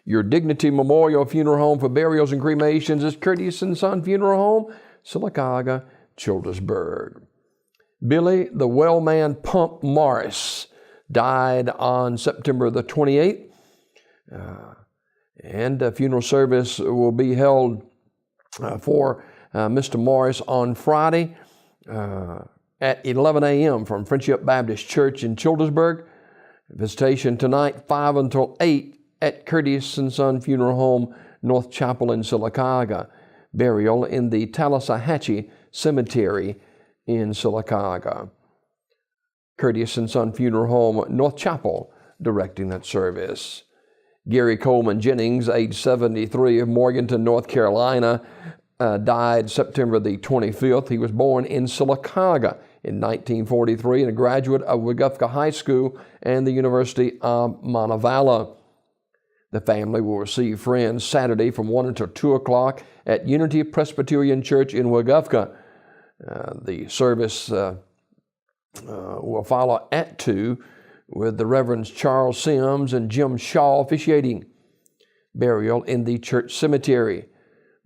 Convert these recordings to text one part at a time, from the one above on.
Your Dignity Memorial Funeral Home for burials and cremations is Curtis & Son Funeral Home, Sylacauga, Childersburg. Billy the Wellman Pump Morris died on September the 28th. And a funeral service will be held for Mr. Morris on Friday at 11 a.m. from Friendship Baptist Church in Childersburg. Visitation tonight, 5 until 8 at Curtis & Son Funeral Home, North Chapel in Sylacauga. Burial in the Tallahatchie Cemetery in Sylacauga. Curtis & Son Funeral Home, North Chapel, directing that service. Gary Coleman Jennings, age 73, of Morganton, North Carolina, died September the 25th. He was born in Sylacauga in 1943 and a graduate of Weguffka High School and the University of Montevallo. The family will receive friends Saturday from 1 until 2 o'clock at Unity Presbyterian Church in Weguffka. The service will follow at 2 with the Reverends Charles Sims and Jim Shaw officiating. Burial in the church cemetery.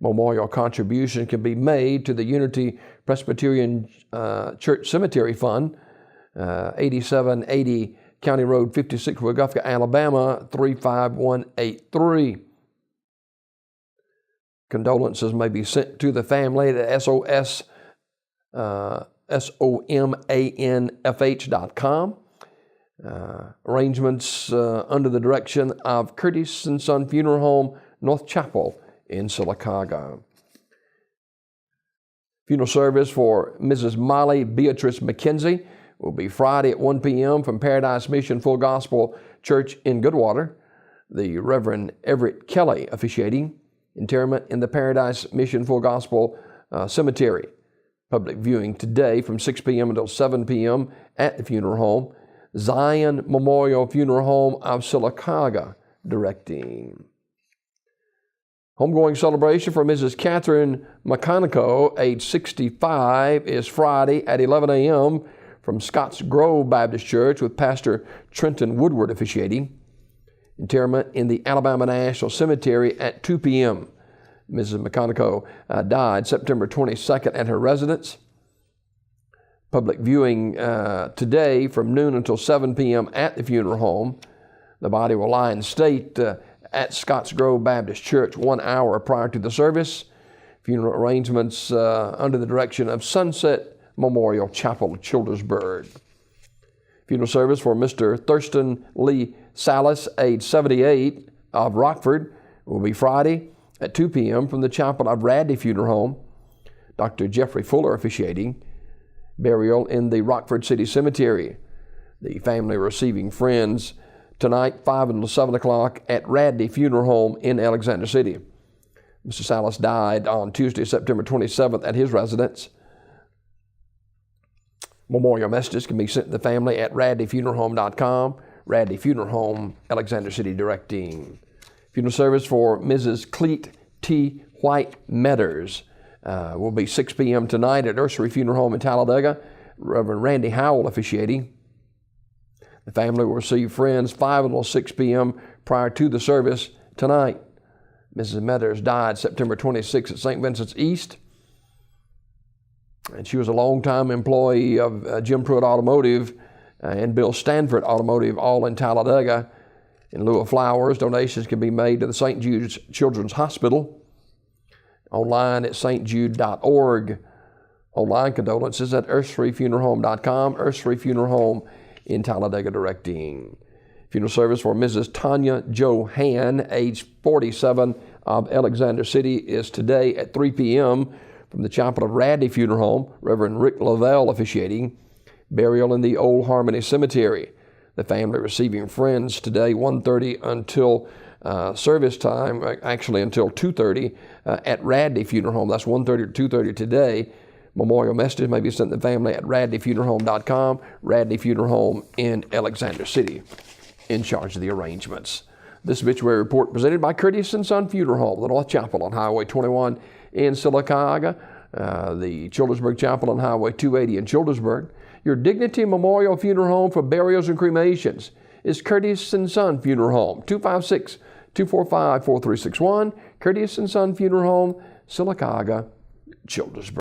Memorial contribution can be made to the Unity Presbyterian Church Cemetery Fund, 8780 County Road 56, Weguffka, Alabama, 35183. Condolences may be sent to the family at somanfh.com. Arrangements under the direction of Curtis & Son Funeral Home, North Chapel in Sylacauga. Funeral service for Mrs. Molly Beatrice McKenzie will be Friday at 1 p.m. from Paradise Mission Full Gospel Church in Goodwater. The Reverend Everett Kelly officiating. Interment in the Paradise Mission Full Gospel Cemetery. Public viewing today from 6 p.m. until 7 p.m. at the funeral home. Zion Memorial Funeral Home of Sylacauga directing. Homegoing celebration for Mrs. Catherine McConico, age 65, is Friday at 11 a.m. from Scotts Grove Baptist Church with Pastor Trenton Woodward officiating. Interment in the Alabama National Cemetery at 2 p.m. Mrs. McConico died September 22nd at her residence. Public viewing today from noon until 7 p.m. at the funeral home. The body will lie in state at Scotts Grove Baptist Church 1 hour prior to the service. Funeral arrangements under the direction of Sunset Memorial Chapel, Childersburg. Funeral service for Mr. Thurston Lee Salas, age 78, of Rockford, will be Friday at 2 p.m. from the Chapel of Radley Funeral Home. Dr. Jeffrey Fuller officiating. Burial in the Rockford City Cemetery. The family receiving friends tonight, 5 until 7 o'clock at Radley Funeral Home in Alexander City. Mr. Salas died on Tuesday, September 27th at his residence. Memorial messages can be sent to the family at radleyfuneralhome.com. Radley Funeral Home, Alexander City directing. Funeral service for Mrs. Cleet T. White Medders will be 6 p.m. tonight at Ursery Funeral Home in Talladega. Reverend Randy Howell officiating. The family will receive friends 5 until 6 p.m. prior to the service tonight. Mrs. Medders died September 26 at St. Vincent's East. And she was a longtime employee of Jim Pruitt Automotive and Bill Stanford Automotive, all in Talladega. In lieu of flowers, donations can be made to the St. Jude's Children's Hospital. Online at stjude.org. Online condolences at urseryfuneralhome.com. Ursery Funeral Home in Talladega directing. Funeral service for Mrs. Tanya Johan, age 47, of Alexander City, is today at 3 p.m. from the Chapel of Radley Funeral Home. Reverend Rick Lavelle officiating. Burial in the Old Harmony Cemetery. The family receiving friends today, 1:30 until service time, actually until 2:30 at Radley Funeral Home. That's 1:30 to 2:30 today. Memorial messages may be sent to the family at radleyfuneralhome.com. Radley Funeral Home in Alexander City, in charge of the arrangements. This obituary report presented by Curtis & Son Funeral Home, the North Chapel on Highway 21 in Sylacauga, the Childersburg Chapel on Highway 280 in Childersburg. Your Dignity Memorial Funeral Home for burials and cremations is Curtis & Son Funeral Home, 245-4361, Courteous & Son Funeral Home, Sylacauga, Childersburg.